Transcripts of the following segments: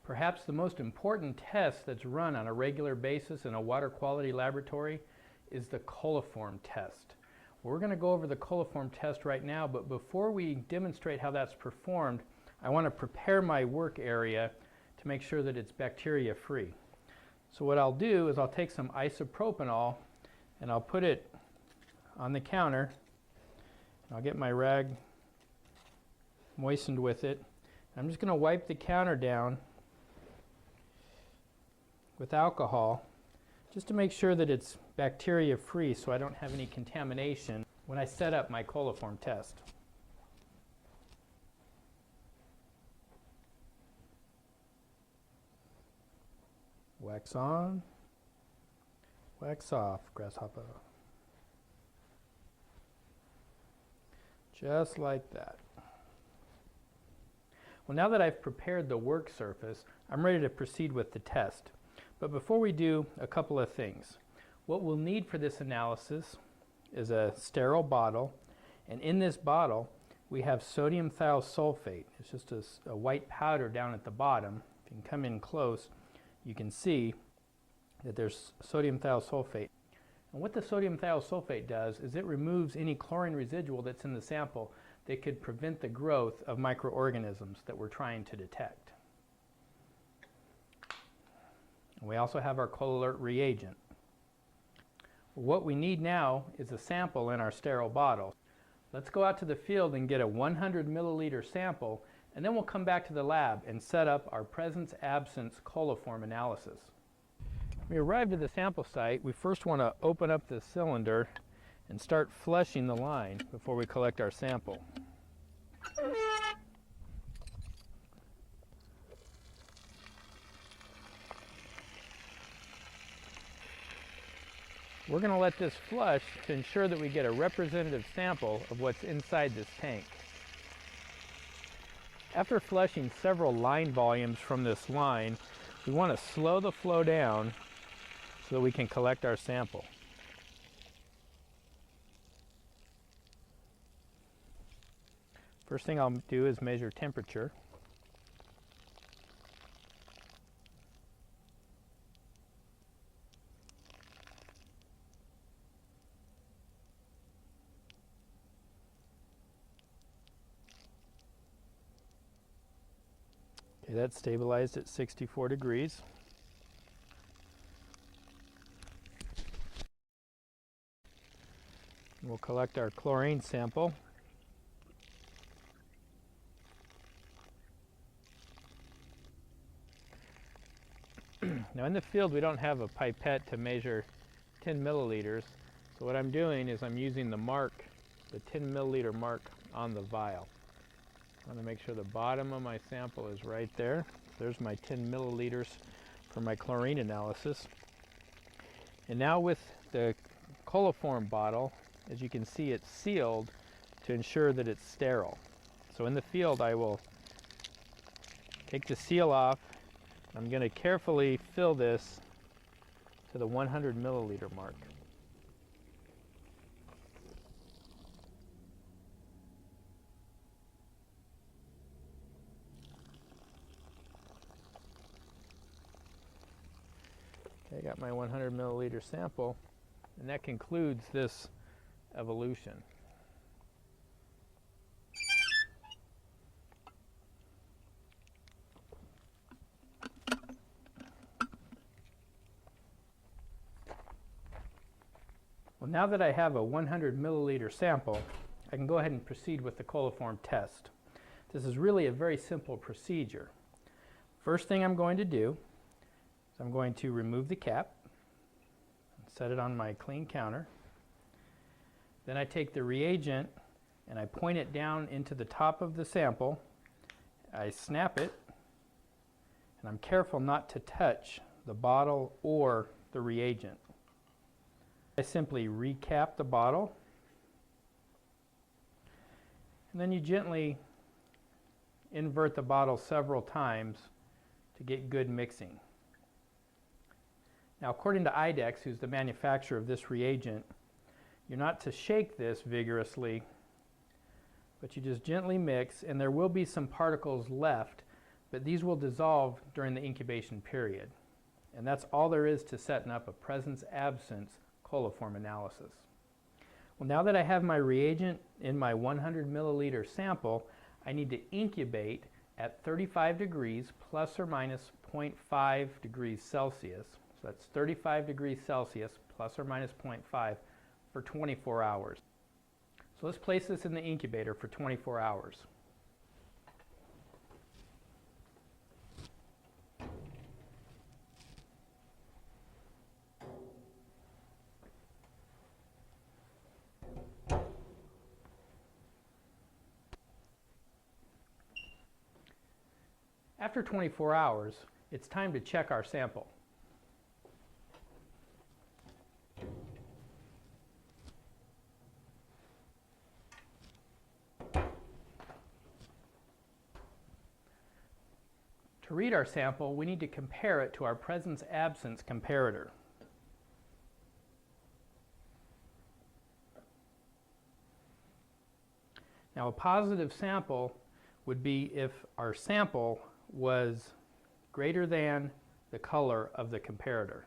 Perhaps the most important test that's run on a regular basis in a water quality laboratory is the coliform test. We're going to go over the coliform test right now, but before we demonstrate how that's performed, I want to prepare my work area to make sure that it's bacteria free. So what I'll do is I'll take some isopropanol and I'll put it on the counter. I'll get my rag moistened with it. I'm just going to wipe the counter down with alcohol just to make sure that it's bacteria free so I don't have any contamination when I set up my coliform test. Wax on, wax off, grasshopper. Just like that. Well, now that I've prepared the work surface, I'm ready to proceed with the test. But before we do, a couple of things. What we'll need for this analysis is a sterile bottle, and in this bottle we have sodium thiosulfate. It's just a white powder down at the bottom. If you can come in close, you can see that there's sodium thiosulfate. And what the sodium thiosulfate does is it removes any chlorine residual that's in the sample that could prevent the growth of microorganisms that we're trying to detect. We also have our ColAlert reagent. What we need now is a sample in our sterile bottle. Let's go out to the field and get a 100 milliliter sample, and then we'll come back to the lab and set up our presence-absence coliform analysis. When we arrive at the sample site, we first want to open up the cylinder and start flushing the line before we collect our sample. We're going to let this flush to ensure that we get a representative sample of what's inside this tank. After flushing several line volumes from this line, we want to slow the flow down so that we can collect our sample. First thing I'll do is measure temperature. Okay, that's stabilized at 64 degrees. We'll collect our chlorine sample. Now in the field we don't have a pipette to measure 10 milliliters, so what I'm doing is I'm using the mark, the 10 milliliter mark on the vial. I want to make sure the bottom of my sample is right there. There's my 10 milliliters for my chlorine analysis. And now with the coliform bottle, as you can see, it's sealed to ensure that it's sterile. So in the field I will take the seal off. I'm going to carefully fill this to the 100 milliliter mark. Okay, I got my 100 milliliter sample, and that concludes this evolution. Well, now that I have a 100 milliliter sample, I can go ahead and proceed with the coliform test. This is really a very simple procedure. First thing I'm going to do is I'm going to remove the cap and set it on my clean counter. Then I take the reagent and I point it down into the top of the sample. I snap it, and I'm careful not to touch the bottle or the reagent. I simply recap the bottle, and then you gently invert the bottle several times to get good mixing. Now, according to IDEX, who's the manufacturer of this reagent, you're not to shake this vigorously, but you just gently mix, and there will be some particles left but these will dissolve during the incubation period. And that's all there is to setting up a presence-absence coliform analysis. Well, now that I have my reagent in my 100 milliliter sample, I need to incubate at 35 degrees plus or minus 0.5 degrees Celsius. So that's 35 degrees Celsius plus or minus 0.5 for 24 hours. So let's place this in the incubator for 24 hours. After 24 hours, it's time to check our sample. To read our sample, we need to compare it to our presence-absence comparator. Now, a positive sample would be if our sample was greater than the color of the comparator.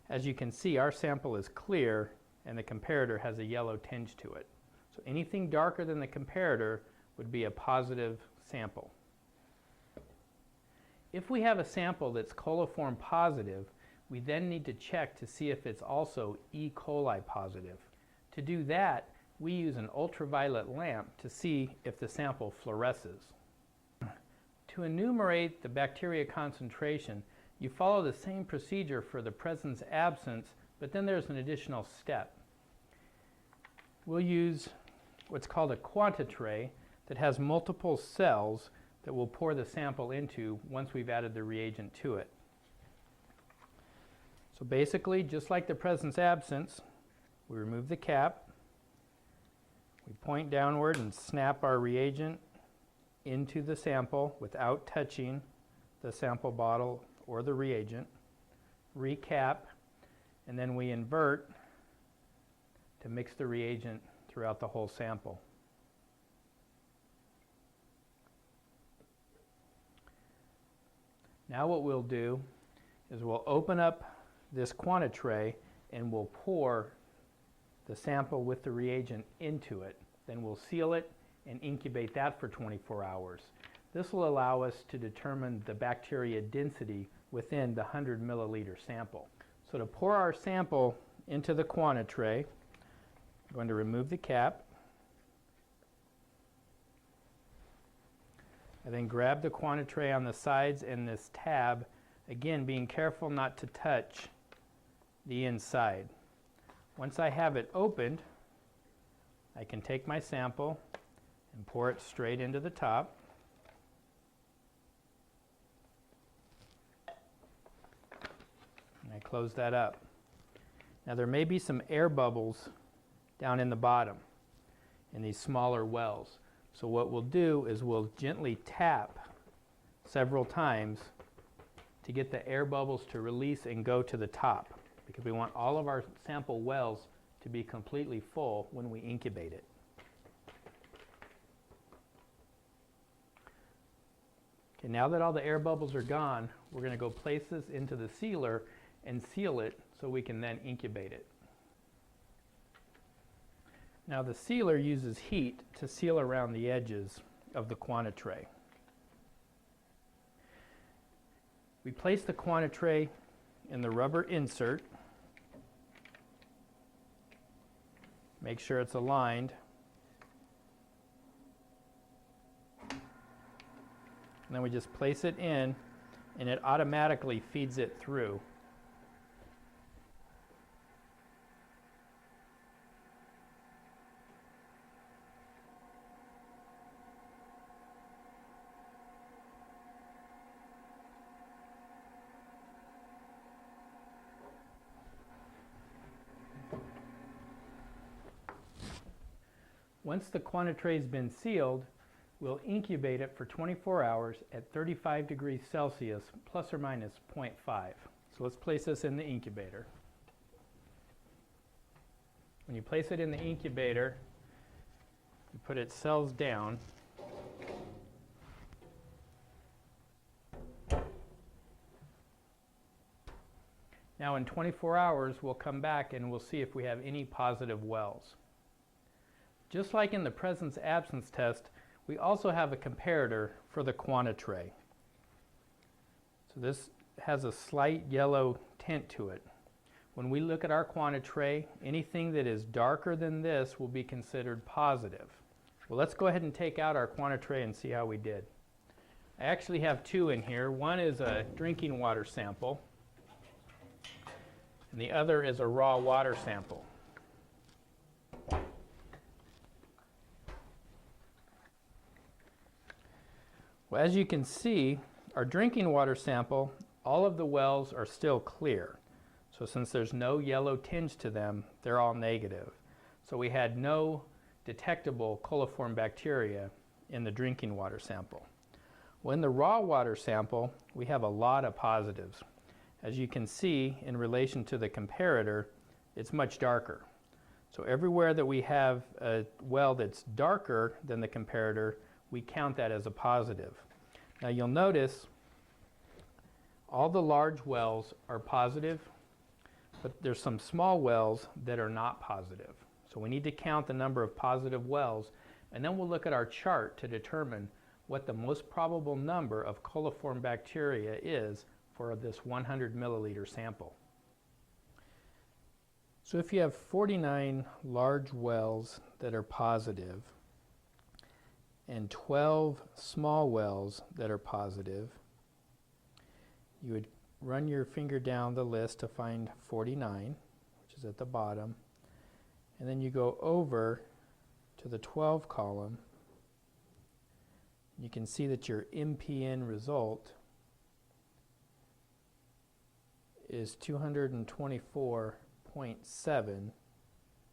As you can see, our sample is clear and the comparator has a yellow tinge to it. So anything darker than the comparator would be a positive sample. If we have a sample that's coliform positive, we then need to check to see if it's also E. coli positive. To do that, we use an ultraviolet lamp to see if the sample fluoresces. To enumerate the bacteria concentration, you follow the same procedure for the presence-absence, but then there's an additional step. We'll use what's called a quantitray that has multiple cells that we'll pour the sample into once we've added the reagent to it. So basically, just like the presence-absence, we remove the cap, we point downward and snap our reagent into the sample without touching the sample bottle or the reagent, recap, and then we invert to mix the reagent throughout the whole sample. Now what we'll do is we'll open up this quantitray and we'll pour the sample with the reagent into it. Then we'll seal it and incubate that for 24 hours. This will allow us to determine the bacteria density within the 100 milliliter sample. So to pour our sample into the quantitray, I'm going to remove the cap. I then grab the quantitray on the sides and this tab, again being careful not to touch the inside. Once I have it opened, I can take my sample and pour it straight into the top. And I close that up. Now there may be some air bubbles down in the bottom in these smaller wells. So what we'll do is we'll gently tap several times to get the air bubbles to release and go to the top, because we want all of our sample wells to be completely full when we incubate it. Okay, now that all the air bubbles are gone, we're going to go place this into the sealer and seal it so we can then incubate it. Now the sealer uses heat to seal around the edges of the quantitray. We place the quantitray in the rubber insert. Make sure it's aligned. And then we just place it in and it automatically feeds it through. Once the quantitray has been sealed, we'll incubate it for 24 hours at 35 degrees Celsius plus or minus 0.5. So let's place this in the incubator. When you place it in the incubator, you put its cells down. Now in 24 hours, we'll come back and we'll see if we have any positive wells. Just like in the presence-absence test, we also have a comparator for the quantitray. So this has a slight yellow tint to it. When we look at our quantitray, anything that is darker than this will be considered positive. Well, let's go ahead and take out our quantitray and see how we did. I actually have two in here. One is a drinking water sample, and the other is a raw water sample. Well, as you can see, our drinking water sample, all of the wells are still clear. So since there's no yellow tinge to them, they're all negative. So we had no detectable coliform bacteria in the drinking water sample. Well, in the raw water sample, we have a lot of positives. As you can see, in relation to the comparator, it's much darker. So everywhere that we have a well that's darker than the comparator, we count that as a positive. Now you'll notice all the large wells are positive, but there's some small wells that are not positive. So we need to count the number of positive wells, and then we'll look at our chart to determine what the most probable number of coliform bacteria is for this 100 milliliter sample. So if you have 49 large wells that are positive and 12 small wells that are positive, you would run your finger down the list to find 49, which is at the bottom, and then you go over to the 12 column. You can see that your MPN result is 224.7,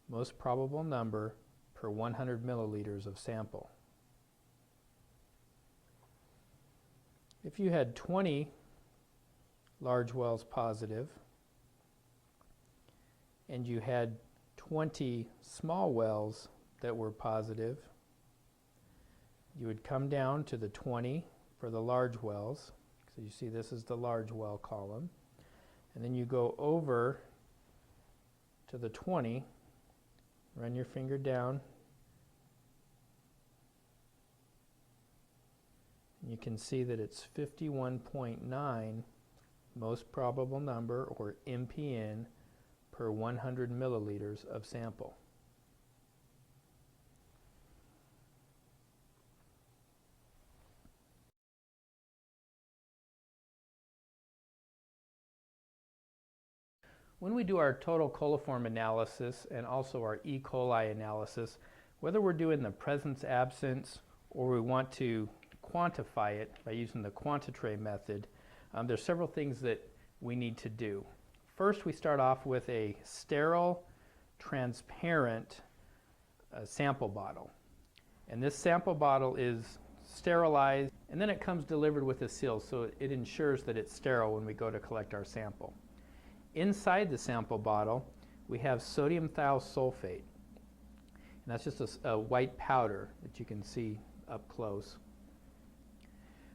most probable number per 100 milliliters of sample. If you had 20 large wells positive and you had 20 small wells that were positive, you would come down to the 20 for the large wells. So you see this is the large well column. And then you go over to the 20, run your finger down. You can see that it's 51.9 most probable number, or MPN, per 100 milliliters of sample. When we do our total coliform analysis and also our E. coli analysis, whether we're doing the presence-absence or we want to quantify it by using the quantitray method, there's several things that we need to do. First, we start off with a sterile, transparent sample bottle. And this sample bottle is sterilized, and then it comes delivered with a seal, so it ensures that it's sterile when we go to collect our sample. Inside the sample bottle, we have sodium thiosulfate. And that's just a white powder that you can see up close.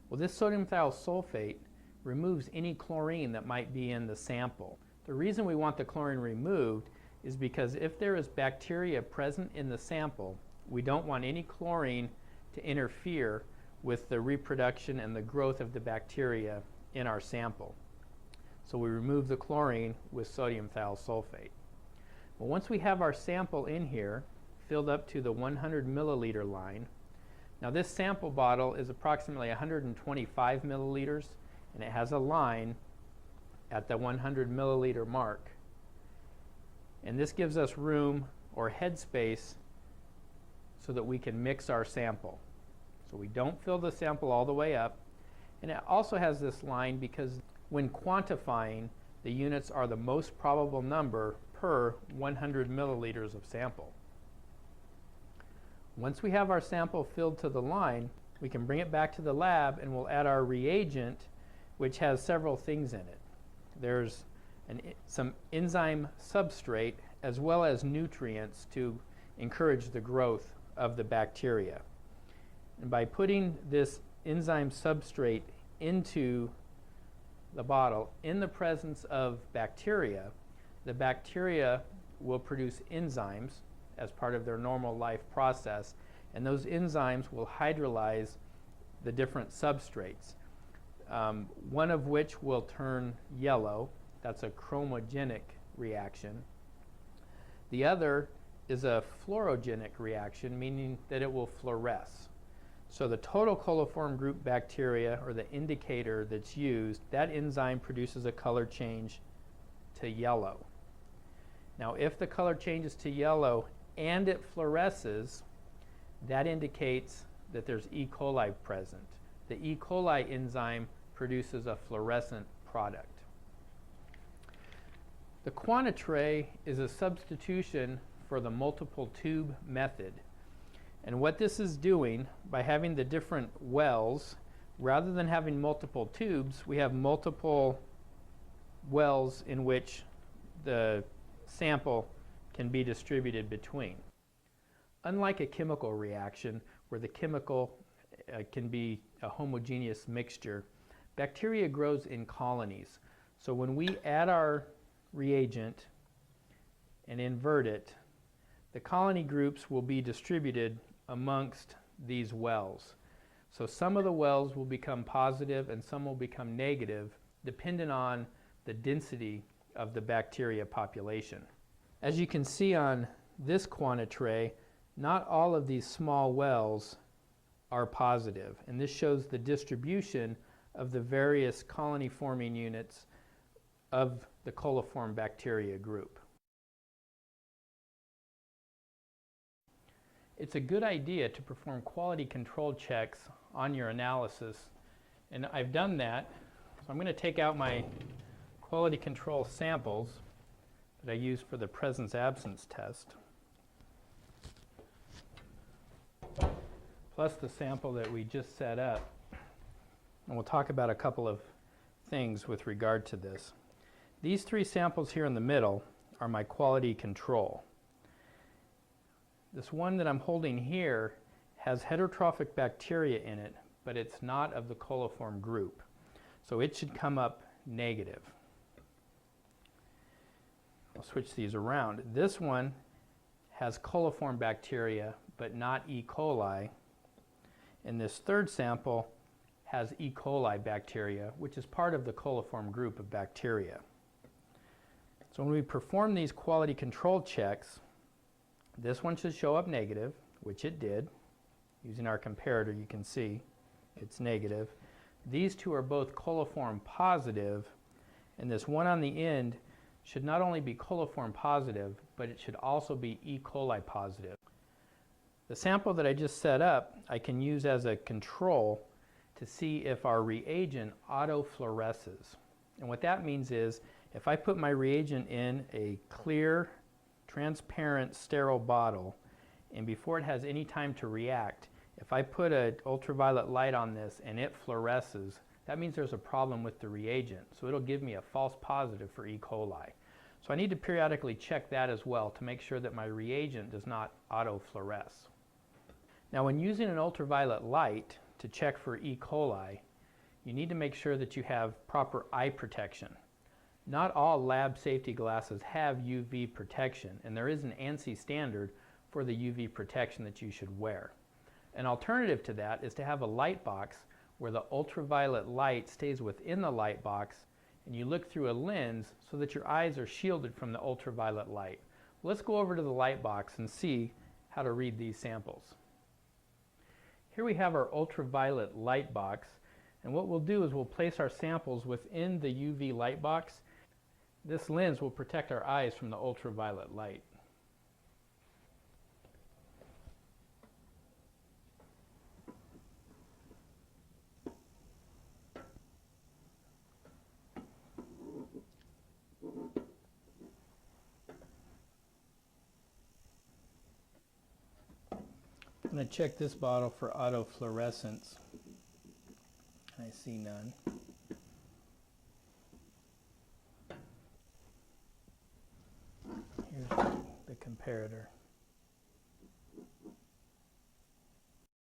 Well, this sodium thiosulfate removes any chlorine that might be in the sample. The reason we want the chlorine removed is because if there is bacteria present in the sample, we don't want any chlorine to interfere with the reproduction and the growth of the bacteria in our sample. So we remove the chlorine with sodium thiosulfate. Well, once we have our sample in here, filled up to the 100 milliliter line, now this sample bottle is approximately 125 milliliters, and it has a line at the 100 milliliter mark. And this gives us room or headspace so that we can mix our sample. So we don't fill the sample all the way up. And it also has this line because when quantifying, the units are the most probable number per 100 milliliters of sample. Once we have our sample filled to the line, we can bring it back to the lab and we'll add our reagent, which has several things in it. There's some enzyme substrate as well as nutrients to encourage the growth of the bacteria. And by putting this enzyme substrate into the bottle in the presence of bacteria, the bacteria will produce enzymes as part of their normal life process, and those enzymes will hydrolyze the different substrates, one of which will turn yellow. That's a chromogenic reaction. The other is a fluorogenic reaction, meaning that it will fluoresce. So the total coliform group bacteria, or the indicator that's used, that enzyme produces a color change to yellow. Now if the color changes to yellow and it fluoresces, that indicates that there's E. coli present. The E. coli enzyme produces a fluorescent product. The quantitray is a substitution for the multiple tube method. And what this is doing, by having the different wells, rather than having multiple tubes, we have multiple wells in which the sample can be distributed between. Unlike a chemical reaction where the chemical can be a homogeneous mixture, bacteria grows in colonies. So when we add our reagent and invert it, the colony groups will be distributed amongst these wells. So some of the wells will become positive and some will become negative, depending on the density of the bacteria population. As you can see on this quantitray, not all of these small wells are positive, and this shows the distribution of the various colony forming units of the coliform bacteria group. It's a good idea to perform quality control checks on your analysis, and I've done that. So I'm going to take out my quality control samples that I used for the presence-absence test, plus the sample that we just set up. And we'll talk about a couple of things with regard to this. These three samples here in the middle are my quality control. This one that I'm holding here has heterotrophic bacteria in it, but it's not of the coliform group. So it should come up negative. I'll switch these around. This one has coliform bacteria, but not E. coli. And this third sample has E. coli bacteria, which is part of the coliform group of bacteria. So when we perform these quality control checks, this one should show up negative, which it did. Using our comparator, you can see it's negative. These two are both coliform positive, and this one on the end should not only be coliform positive, but it should also be E. coli positive. The sample that I just set up, I can use as a control to see if our reagent autofluoresces. And what that means is, if I put my reagent in a clear, transparent, sterile bottle, and before it has any time to react, if I put an ultraviolet light on this and it fluoresces, that means there's a problem with the reagent. So it'll give me a false positive for E. coli. So I need to periodically check that as well to make sure that my reagent does not autofluoresce. Now when using an ultraviolet light to check for E. coli, you need to make sure that you have proper eye protection. Not all lab safety glasses have UV protection, and there is an ANSI standard for the UV protection that you should wear. An alternative to that is to have a light box where the ultraviolet light stays within the light box and you look through a lens so that your eyes are shielded from the ultraviolet light. Let's go over to the light box and see how to read these samples. Here we have our ultraviolet light box, and what we'll do is we'll place our samples within the UV light box. This lens will protect our eyes from the ultraviolet light. I'm going to check this bottle for autofluorescence. I see none. Here's the comparator.